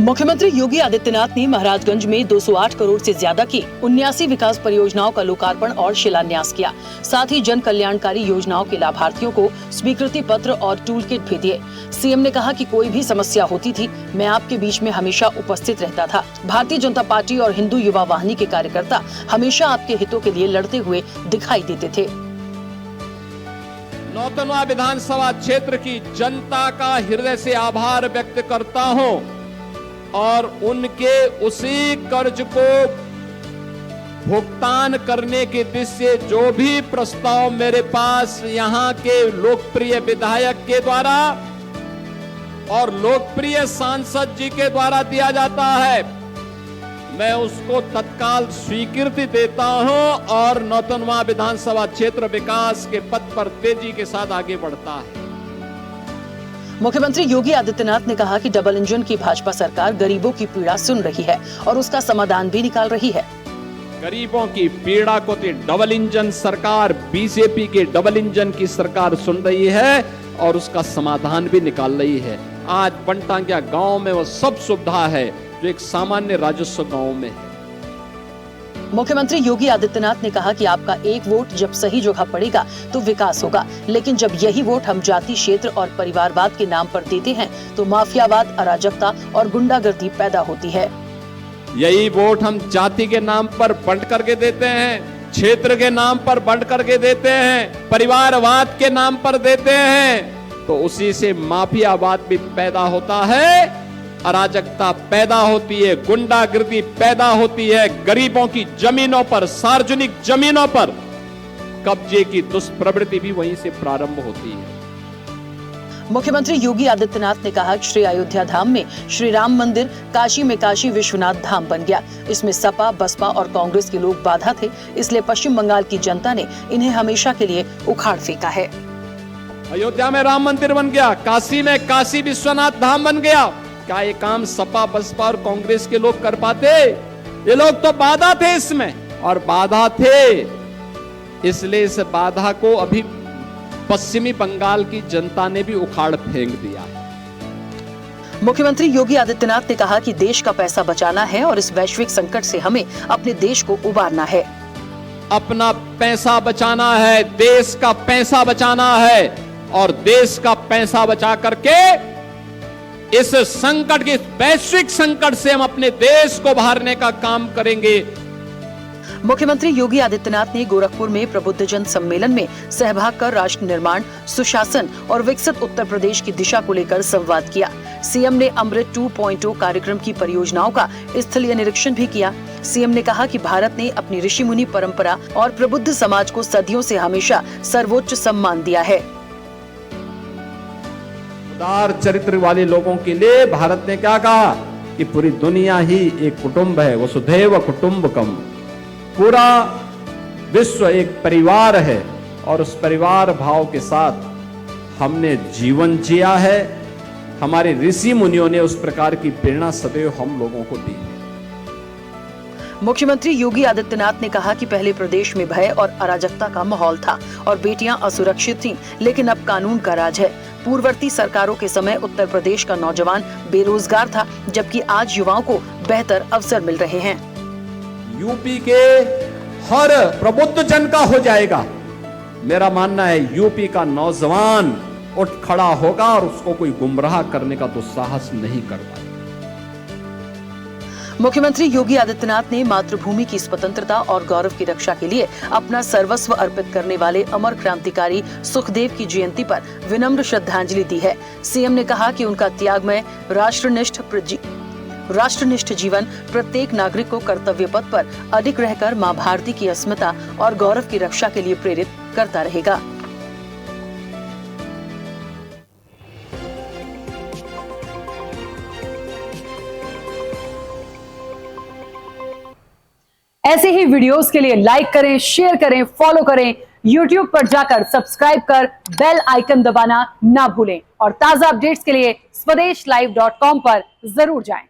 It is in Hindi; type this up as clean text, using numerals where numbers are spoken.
मुख्यमंत्री योगी आदित्यनाथ ने महाराजगंज में 208 करोड़ से ज्यादा की 79 विकास परियोजनाओं का लोकार्पण और शिलान्यास किया। साथ ही जन कल्याणकारी योजनाओं के लाभार्थियों को स्वीकृति पत्र और टूल किट भी दिए। सीएम ने कहा कि कोई भी समस्या होती थी, मैं आपके बीच में हमेशा उपस्थित रहता था। भारतीय जनता पार्टी और हिंदू युवा वाहिनी के कार्यकर्ता हमेशा आपके हितों के लिए लड़ते हुए दिखाई देते थे। नौतनवा विधानसभा क्षेत्र की जनता का हृदय से आभार व्यक्त करता हूं और उनके उसी कर्ज को भुगतान करने के दिशा से जो भी प्रस्ताव मेरे पास यहां के लोकप्रिय विधायक के द्वारा और लोकप्रिय सांसद जी के द्वारा दिया जाता है, मैं उसको तत्काल स्वीकृति देता हूं और नौतनवा विधानसभा क्षेत्र विकास के पथ पर तेजी के साथ आगे बढ़ता है। मुख्यमंत्री योगी आदित्यनाथ ने कहा कि डबल इंजन की भाजपा सरकार गरीबों की पीड़ा सुन रही है और उसका समाधान भी निकाल रही है। गरीबों की पीड़ा को तो डबल इंजन सरकार, बीजेपी के डबल इंजन की सरकार सुन रही है और उसका समाधान भी निकाल रही है। आज बनटांगिया गांव में वो सब सुविधा है जो एक सामान्य राजस्व गांव में है। मुख्यमंत्री योगी आदित्यनाथ ने कहा कि आपका एक वोट जब सही जगह पड़ेगा तो विकास होगा, लेकिन जब यही वोट हम जाति, क्षेत्र और परिवारवाद के नाम पर देते हैं तो माफियावाद, अराजकता और गुंडागर्दी पैदा होती है। यही वोट हम जाति के नाम पर बंट करके देते हैं, क्षेत्र के नाम पर बंट करके देते हैं, परिवारवाद के नाम पर देते हैं, तो उसी से माफियावाद भी पैदा होता है, अराजकता पैदा होती है, गुंडागर्दी पैदा होती है, गरीबों की जमीनों पर, सार्वजनिक जमीनों पर कब्जे की दुष्प्रवृत्ति भी वहीं से प्रारंभ होती है। मुख्यमंत्री योगी आदित्यनाथ ने कहा कि श्री अयोध्या धाम में श्री राम मंदिर, काशी में काशी विश्वनाथ धाम बन गया। इसमें सपा, बसपा और कांग्रेस के लोग बाधा थे, इसलिए पश्चिम बंगाल की जनता ने इन्हें हमेशा के लिए उखाड़ फेंका है। अयोध्या में राम मंदिर बन गया, काशी में काशी विश्वनाथ धाम बन गया। क्या ये काम सपा, बसपा और कांग्रेस के लोग कर पाते? ये लोग तो बाधा थे इसमें, और बाधा थे इसलिए इस बाधा को अभी पश्चिमी बंगाल की जनता ने भी उखाड़ फेंक दिया। मुख्यमंत्री योगी आदित्यनाथ ने कहा कि देश का पैसा बचाना है और इस वैश्विक संकट से हमें अपने देश को उबारना है। अपना पैसा बचाना है, देश का पैसा बचाना है और देश का पैसा बचा करके इस संकट के, वैश्विक संकट से हम अपने देश को बाहरने का काम करेंगे। मुख्यमंत्री योगी आदित्यनाथ ने गोरखपुर में प्रबुद्धजन सम्मेलन में सहभाग कर राष्ट्र निर्माण, सुशासन और विकसित उत्तर प्रदेश की दिशा को लेकर संवाद किया। सीएम ने अमृत 2.0 कार्यक्रम की परियोजनाओं का स्थलीय निरीक्षण भी किया। सीएम ने कहा कि भारत ने अपनी ऋषि मुनि परंपरा और प्रबुद्ध समाज को सदियों से हमेशा सर्वोच्च सम्मान दिया है। उदार चरित्र वाले लोगों के लिए भारत ने क्या कहा कि पूरी दुनिया ही एक कुटुंब है, वसुधैव कुटुंबकम। पूरा विश्व एक परिवार है और उस परिवार भाव के साथ हमने जीवन जिया है। हमारे ऋषि मुनियों ने उस प्रकार की प्रेरणा सदैव हम लोगों को दी। मुख्यमंत्री योगी आदित्यनाथ ने कहा कि पहले प्रदेश में भय और अराजकता का माहौल था और बेटियां असुरक्षित थीं, लेकिन अब कानून का राज है। पूर्ववर्ती सरकारों के समय उत्तर प्रदेश का नौजवान बेरोजगार था, जबकि आज युवाओं को बेहतर अवसर मिल रहे हैं। यूपी के हर प्रबुद्ध जन का हो जाएगा। मेरा मानना है यूपी का नौजवान उठ खड़ा होगा और उसको कोई गुमराह करने का दुस्साहस नहीं कर पाएगा। मुख्यमंत्री योगी आदित्यनाथ ने मातृभूमि की स्वतंत्रता और गौरव की रक्षा के लिए अपना सर्वस्व अर्पित करने वाले अमर क्रांतिकारी सुखदेव की जयंती पर विनम्र श्रद्धांजलि दी है। सीएम ने कहा कि उनका त्यागमय राष्ट्रनिष्ठ जीवन प्रत्येक नागरिक को कर्तव्य पथ पर अडिग रहकर मां भारती की अस्मिता और गौरव की रक्षा के लिए प्रेरित करता रहेगा। ऐसे ही वीडियोस के लिए लाइक करें, शेयर करें, फॉलो करें। YouTube पर जाकर सब्सक्राइब कर बेल आइकन दबाना ना भूलें और ताजा अपडेट्स के लिए SwadeshLive.com पर जरूर जाएं।